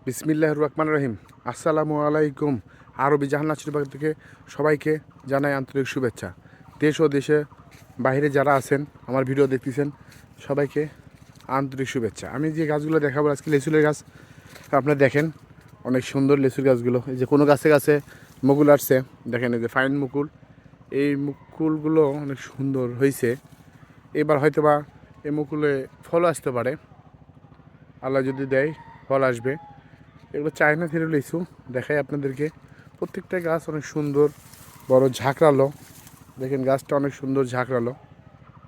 বিসমিল্লাহির রহমানির রহিম। আসসালামু আলাইকুম। আরবি জাহান নার্সারি থেকে সবাইকে জানাই আন্তরিক শুভেচ্ছা। দেশ ও দেশে বাইরে যারা আছেন আমার ভিডিও দেখতেছেন সবাইকে আন্তরিক শুভেচ্ছা। আমি যে গাছগুলো দেখাবো আজকে লেচুলের গাছ, আপনারা দেখেন অনেক সুন্দর লেচুর গাছগুলো। এই যে কোনো গাছে গাছে মুকুল আসছে, দেখেন এই যে ফাইন মুকুল। এই মুকুলগুলো অনেক সুন্দর হয়েছে। এবার হয়তোবা এই মুকুলে ফল আসতে পারে, আল্লাহ যদি দেয় ফল আসবে। এগুলো চায়না থেরো লিচু দেখাই আপনাদেরকে। প্রত্যেকটা গাছ অনেক সুন্দর, বড় ঝাঁকড়ালো। দেখেন গাছটা অনেক সুন্দর ঝাঁকড়ালো।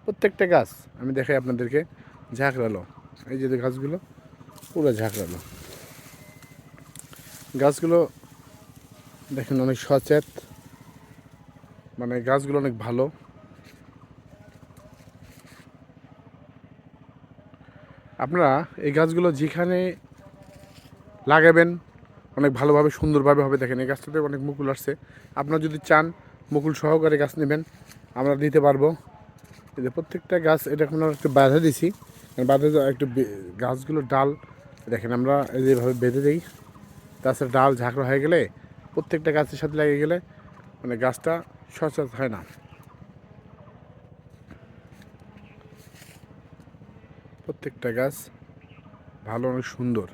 প্রত্যেকটা গাছ আমি দেখাই আপনাদেরকে ঝাঁকড়ালো। এই যে গাছগুলো পুরো ঝাঁকড়ালো। গাছগুলো দেখেন অনেক সচেত, মানে গাছগুলো অনেক ভালো। আপনারা এই গাছগুলো যেখানে লাগাবেন অনেক ভালোভাবে সুন্দরভাবে হবে। দেখেন এই গাছটাতে অনেক মুকুল আসছে। আপনারা যদি চান মুকুল সহকারে গাছ নেবেন আমরা দিতে পারবো। এই যে প্রত্যেকটা গাছ এটা এখন একটু বাঁধা দিছি, বাঁধা একটু গাছগুলোর ডাল দেখেন আমরা যেভাবে বেঁধে দিই, গাছের ডাল ঝাঁকড়া হয়ে গেলে প্রত্যেকটা গাছের সাথে লেগে গেলে মানে গাছটা সচেত হয় না। প্রত্যেকটা গাছ ভালো, অনেক সুন্দর।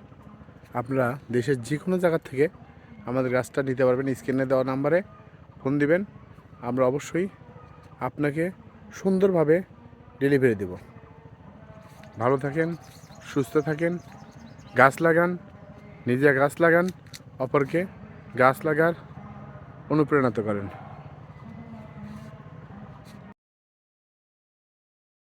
আপনারা দেশের যে কোনো জায়গা থেকে আমাদের গাছটা নিতে পারবেন। স্ক্রিনে দেওয়া নাম্বারে ফোন দিবেন, আমরা অবশ্যই আপনাকে সুন্দরভাবে ডেলিভারি দেব। ভালো থাকেন, সুস্থ থাকেন, গাছ লাগান, নিজে গাছ লাগান, অপরকে গাছ লাগার অনুপ্রাণিত করেন।